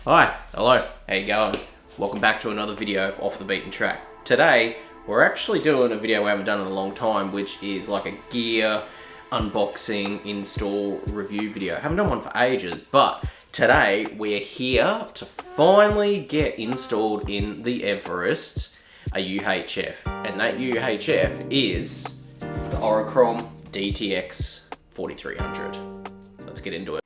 Hi, hello, how you going? Welcome back to another video of Off the Beaten Track. Today, we're actually doing a video we haven't done in a long time, which is like a gear unboxing, install, review video. I haven't done one for ages, but today we're here to finally get installed in the Everest a UHF. And that UHF is the Oricom DTX4300. Let's get into it.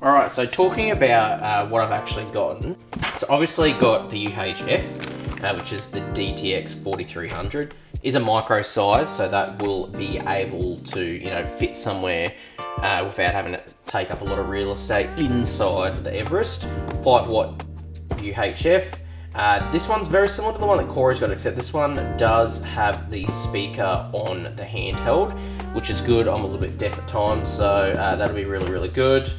Alright, so talking about what I've actually gotten. So obviously got the UHF, which is the DTX4300. Is a micro size, so that will be able to, fit somewhere without having to take up a lot of real estate inside the Everest. 5-watt UHF. This one's very similar to the one that Corey's got, except this one does have the speaker on the handheld, which is good. I'm a little bit deaf at times, so that'll be really, really good.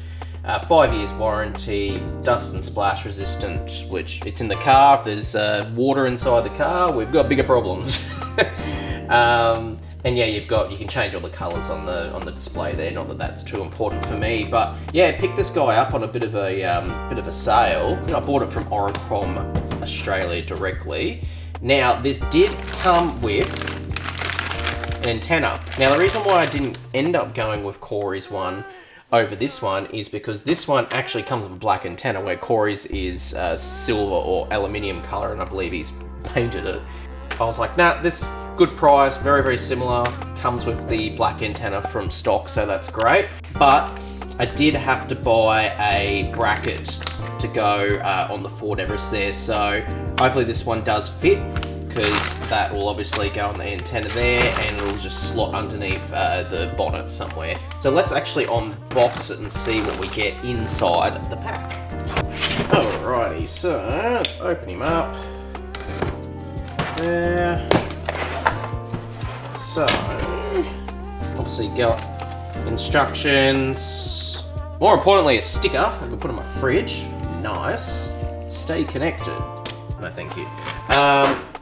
5 years warranty, dust and splash resistant, which it's in the car. If there's water inside the car, we've got bigger problems. And yeah, you can change all the colours on the display there. Not that that's too important for me, but yeah, picked this guy up on a bit of a sale. I bought it from Oricom Australia directly. Now this did come with an antenna. Now the reason why I didn't end up going with Corey's one over this one is because this one actually comes with a black antenna, where Corey's is silver or aluminium color, and I believe he's painted it. I was like, nah, this good price, very, very similar, comes with the black antenna from stock, so that's great. But I did have to buy a bracket to go on the Ford Everest there, so hopefully this one does fit, because that will obviously go on the antenna there and it'll just slot underneath the bonnet somewhere. So let's actually unbox it and see what we get inside the pack. Alrighty, so let's open him up. There. So, obviously got instructions. More importantly, a sticker I can put on my fridge. Nice. Stay connected. No, thank you.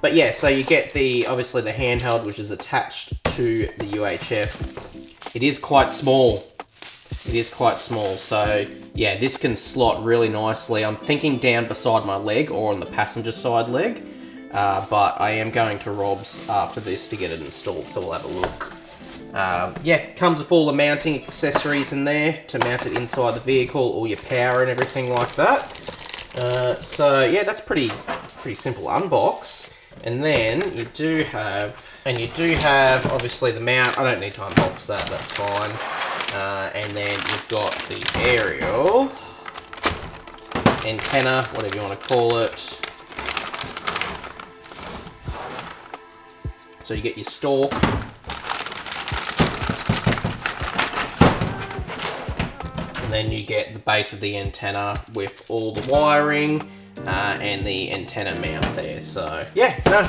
But yeah, so you get obviously the handheld, which is attached to the UHF. It is quite small. So yeah, this can slot really nicely. I'm thinking down beside my leg or on the passenger side leg. But I am going to Rob's after this to get it installed, so we'll have a look. Yeah, comes with all the mounting accessories in there to mount it inside the vehicle, all your power and everything like that. So yeah, that's pretty simple unbox. And then you do have obviously the mount. I don't need to unbox that, that's fine. And then you've got the aerial antenna, whatever you want to call it. So you get your stalk. And then you get the base of the antenna with all the wiring and the antenna mount there. So yeah, no,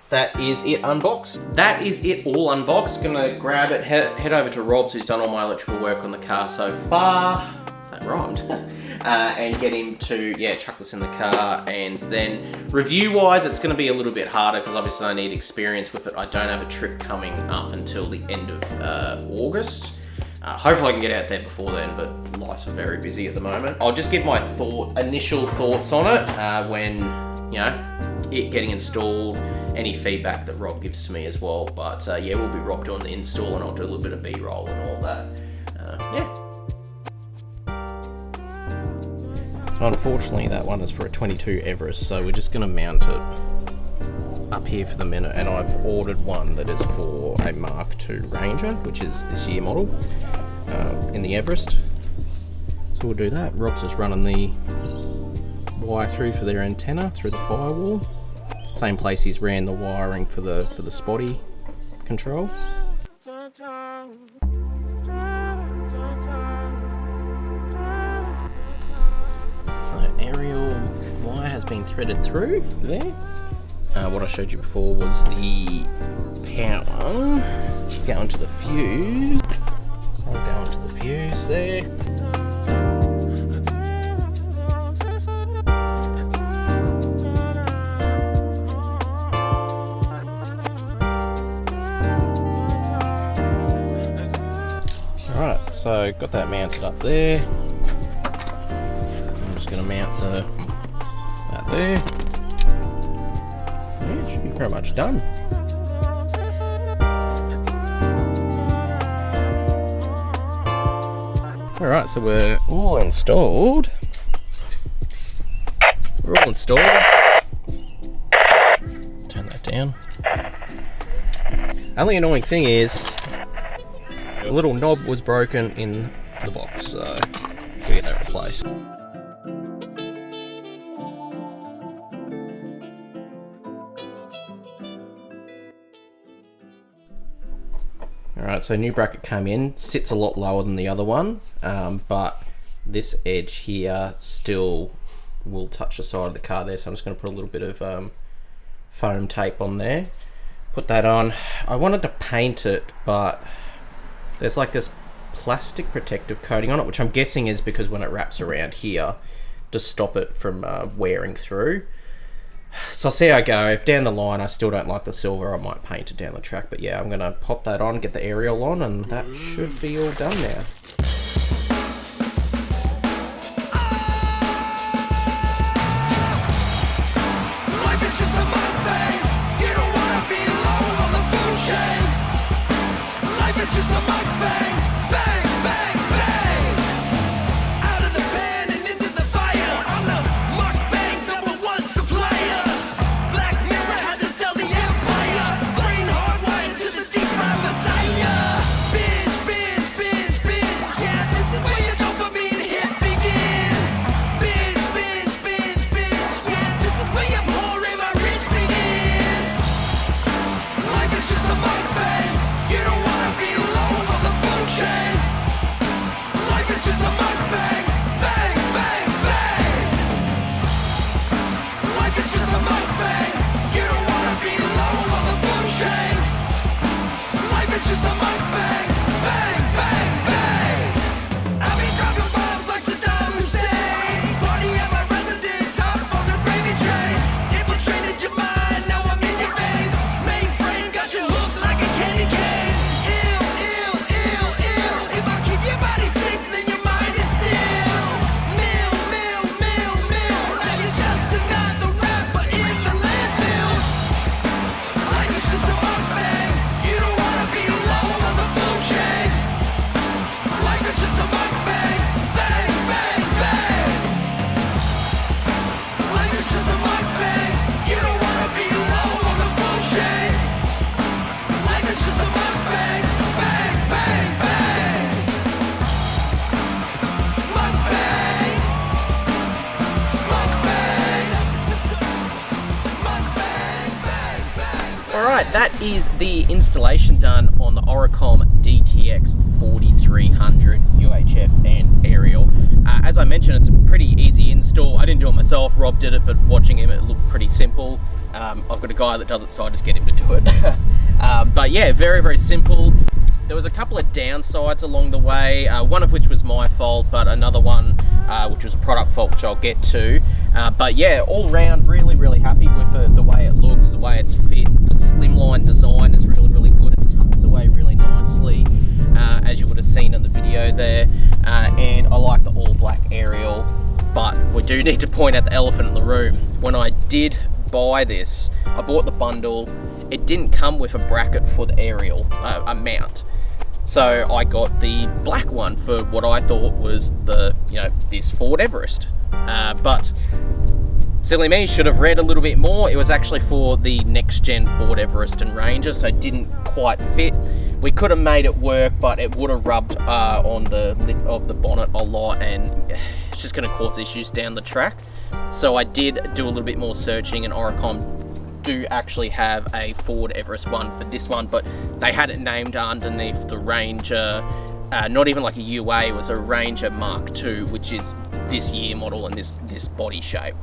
that is it unboxed. That is it all unboxed. Gonna grab it, head over to Rob's, who's done all my electrical work on the car so far. That rhymed. And get him to, chuck this in the car. And then review-wise, it's gonna be a little bit harder because obviously I need experience with it. I don't have a trip coming up until the end of August. Hopefully I can get out there before then, but life's very busy at the moment. I'll just give my initial thoughts on it when, it getting installed, any feedback that Rob gives to me as well. But yeah, we'll be Rob doing the install and I'll do a little bit of B-roll and all that. Yeah. So unfortunately that one is for a 22 Everest, so we're just gonna mount it up here for the minute, and I've ordered one that is for a Mark II Ranger, which is this year model, in the Everest. So we'll do that. Rob's just running the wire through for their antenna through the firewall. Same place he's ran the wiring for the spotty control. So aerial wire has been threaded through there. What I showed you before was the power going to the fuse. So I'll go into the fuse there. so got that mounted up there. I'm just going to mount that there. Yeah, it should be pretty much done. Alright, so we're all installed. We're all installed. Turn that down. Only annoying thing is, the little knob was broken in the box, so gotta get that replaced. Alright, so new bracket came in, sits a lot lower than the other one, but this edge here still will touch the side of the car there, so I'm just going to put a little bit of foam tape on there. Put that on. I wanted to paint it, but there's like this plastic protective coating on it, which I'm guessing is because when it wraps around here to stop it from wearing through. So I'll see how I go. If down the line I still don't like the silver, I might paint it down the track. But yeah, I'm going to pop that on, get the aerial on, and that should be all done now. Alright, that is the installation done on the Oricom DTX4300 UHF and aerial. As I mentioned, it's a pretty easy install. I didn't do it myself, Rob did it, but watching him it looked pretty simple. I've got a guy that does it, so I just get him to do it. But yeah, very, very simple. There was a couple of downsides along the way, one of which was my fault, but another one which was a product fault, which I'll get to. But yeah, all round, really, really happy with the way it looks, the way it's fit. The slimline design is really, really good. It tucks away really nicely, as you would have seen in the video there. And I like the all black aerial, but we do need to point out the elephant in the room. When I did buy this, I bought the bundle. It didn't come with a bracket for the aerial, a mount. So I got the black one for what I thought was the, this Ford Everest. But silly me, should have read a little bit more. It was actually for the next gen Ford Everest and Ranger, so it didn't quite fit. We could have made it work, but it would have rubbed on the lip of the bonnet a lot, and it's just going to cause issues down the track. So I did do a little bit more searching, and Oricom do actually have a Ford Everest one for this one, but they had it named underneath the Ranger, not even like a UA, it was a Ranger Mark II, which is this year model and this body shape.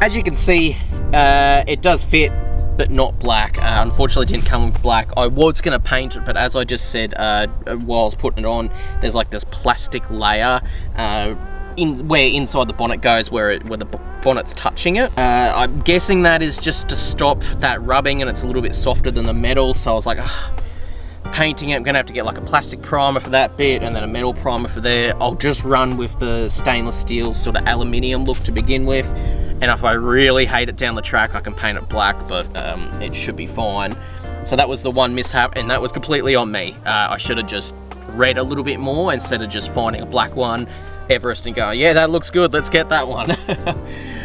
As you can see, it does fit, but not black. Unfortunately, it didn't come with black. I was going to paint it, but as I just said while I was putting it on, there's like this plastic layer where inside the bonnet goes, where the bonnet's touching it. I'm guessing that is just to stop that rubbing, and it's a little bit softer than the metal, so I was like, painting it. I'm gonna have to get like a plastic primer for that bit and then a metal primer for there. I'll just run with the stainless steel sort of aluminium look to begin with. And if I really hate it down the track, I can paint it black, but it should be fine. So that was the one mishap, and that was completely on me. I should have just read a little bit more instead of just finding a black one, Everest, and go, yeah, that looks good, let's get that one.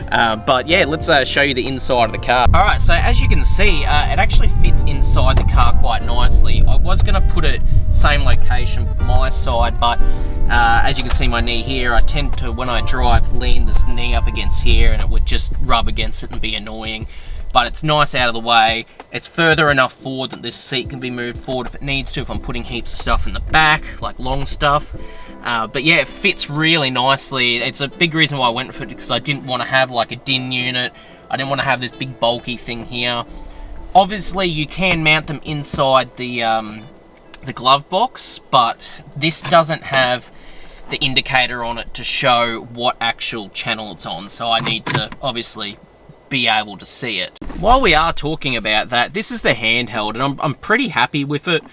But yeah, let's show you the inside of the car. All right, so as you can see, it actually fits inside the car quite nicely. I was gonna put it same location, my side, but as you can see my knee here, I tend to, when I drive, lean this knee up against here and it would just rub against it and be annoying. But it's nice out of the way. It's further enough forward that this seat can be moved forward if it needs to, if I'm putting heaps of stuff in the back, like long stuff. But yeah, it fits really nicely. It's a big reason why I went for it, because I didn't want to have like a DIN unit. I didn't want to have this big bulky thing here. Obviously, you can mount them inside the glove box, but this doesn't have the indicator on it to show what actual channel it's on, so I need to obviously be able to see it. While we are talking about that, this is the handheld, and I'm pretty happy with it.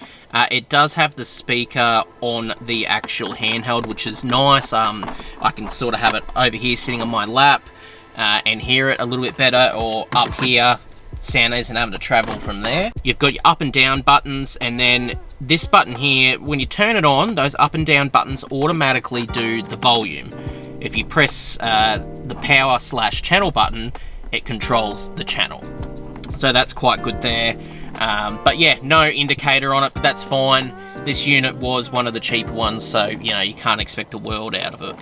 It does have the speaker on the actual handheld, which is nice. I can sort of have it over here sitting on my lap and hear it a little bit better, or up here, sound isn't having to travel from there. You've got your up and down buttons, and then this button here, when you turn it on, those up and down buttons automatically do the volume. If you press the power/channel button, it controls the channel. So that's quite good there. But yeah, no indicator on it, but that's fine. This unit was one of the cheaper ones, so you know, you can't expect the world out of it.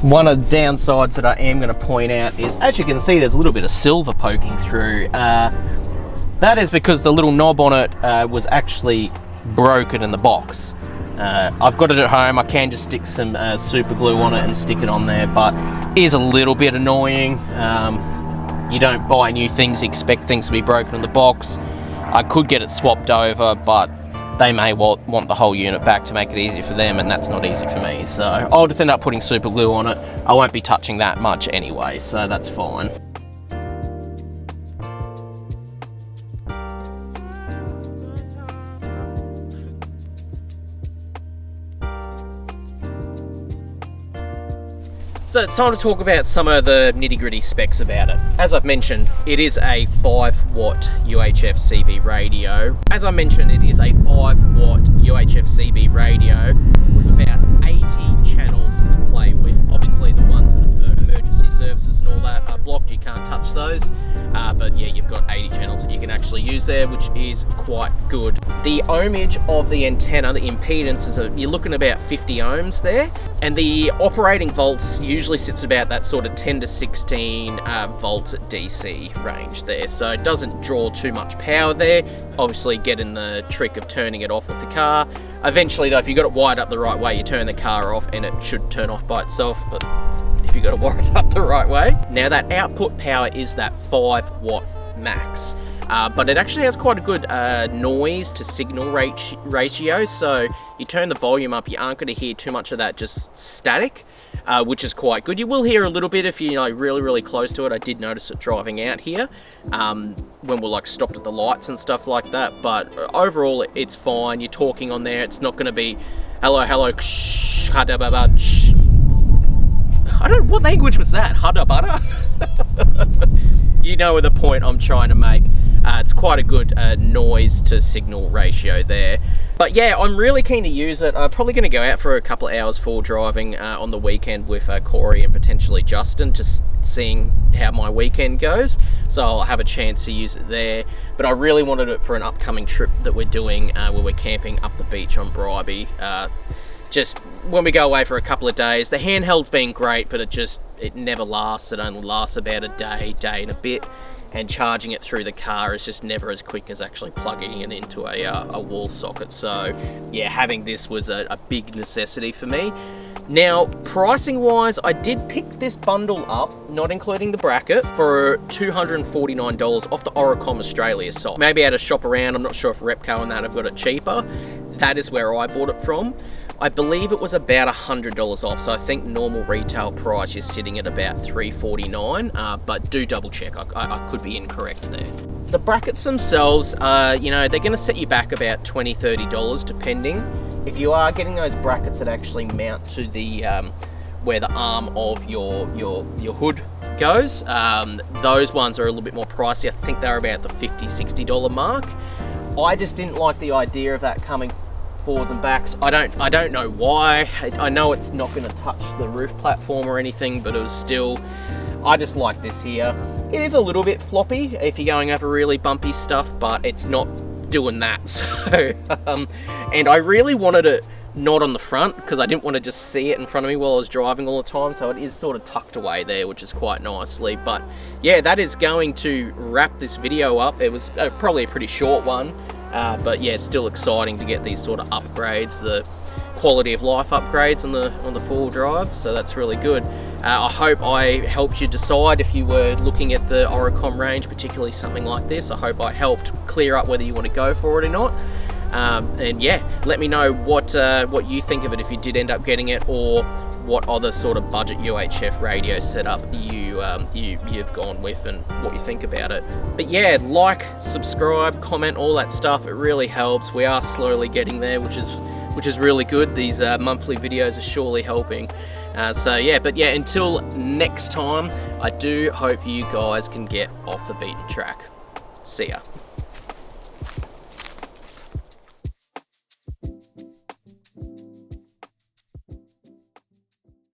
One of the downsides that I am going to point out is, as you can see, there's a little bit of silver poking through. That is because the little knob on it was actually broken in the box. I've got it at home. I can just stick some super glue on it and stick it on there, but it is a little bit annoying. You don't buy new things, expect things to be broken in the box. I could get it swapped over, but they may want the whole unit back to make it easier for them, and that's not easy for me. So I'll just end up putting super glue on it. I won't be touching that much anyway, so that's fine. So it's time to talk about some of the nitty-gritty specs about it. As I've mentioned, it is a 5-watt UHF CB radio. As I mentioned, it is a 5-watt UHF CB radio with about 80 channels to play with. Obviously the ones that are for emergency services and all that are blocked, you can't touch those. But yeah, you've got 80 channels that you can actually use there, which is quite good. The ohmage of the antenna, the impedance, is you're looking about 50 ohms there. And the operating volts usually sits about that sort of 10 to 16 volts at DC range there. So it doesn't draw too much power there. Obviously getting the trick of turning it off with the car. Eventually though, if you got it wired up the right way, you turn the car off and it should turn off by itself. But if you got it wired up the right way. Now that output power is that 5-watt max. But it actually has quite a good noise to signal ratio, so you turn the volume up, you aren't going to hear too much of that just static, which is quite good. You will hear a little bit if you're really close to it. I did notice it driving out here when we're like stopped at the lights and stuff like that, but overall it's fine. You're talking on there, it's not going to be hello, ksh, hada baba, ksh. I don't know, what language was that? Hada bada? You know the point I'm trying to make. It's quite a good noise to signal ratio there. But yeah, I'm really keen to use it. I'm probably going to go out for a couple of hours for driving on the weekend with Corey and potentially Justin, just seeing how my weekend goes. So I'll have a chance to use it there. But I really wanted it for an upcoming trip that we're doing where we're camping up the beach on Bribie. Just when we go away for a couple of days. The handheld's been great, but it never lasts. It only lasts about a day and a bit. And charging it through the car is just never as quick as actually plugging it into a wall socket. So yeah, having this was a big necessity for me. Now, pricing wise, I did pick this bundle up, not including the bracket, for $249 off the Oricom Australia site. Maybe I had to shop around, I'm not sure if Repco and that have got it cheaper. That is where I bought it from. I believe it was about $100 off, so I think normal retail price is sitting at about $349, but do double check, I could be incorrect there. The brackets themselves are, you know, they're going to set you back about $20–30 depending. If you are getting those brackets that actually mount to the where the arm of your hood goes, those ones are a little bit more pricey. I think they're about the $50–60 mark. I just didn't like the idea of that coming forwards and backs. I don't know why. I know it's not going to touch the roof platform or anything, but it was still, I just like this here. It is a little bit floppy if you're going over really bumpy stuff, but it's not doing that. So and I really wanted it not on the front because I didn't want to just see it in front of me while I was driving all the time, so it is sort of tucked away there, which is quite nicely. But yeah, that is going to wrap this video up. It was probably a pretty short one, but yeah, still exciting to get these sort of upgrades, the quality of life upgrades on the four-wheel drive, so that's really good. I hope I helped you decide if you were looking at the Oricom range, particularly something like this. I hope I helped clear up whether you want to go for it or not. And yeah, let me know what you think of it if you did end up getting it, or what other sort of budget UHF radio setup you've gone with and what you think about it. But yeah, like, subscribe, comment, all that stuff. It really helps. We are slowly getting there, which is really good. These monthly videos are surely helping. So yeah, but yeah, until next time, I do hope you guys can get off the beaten track. See ya.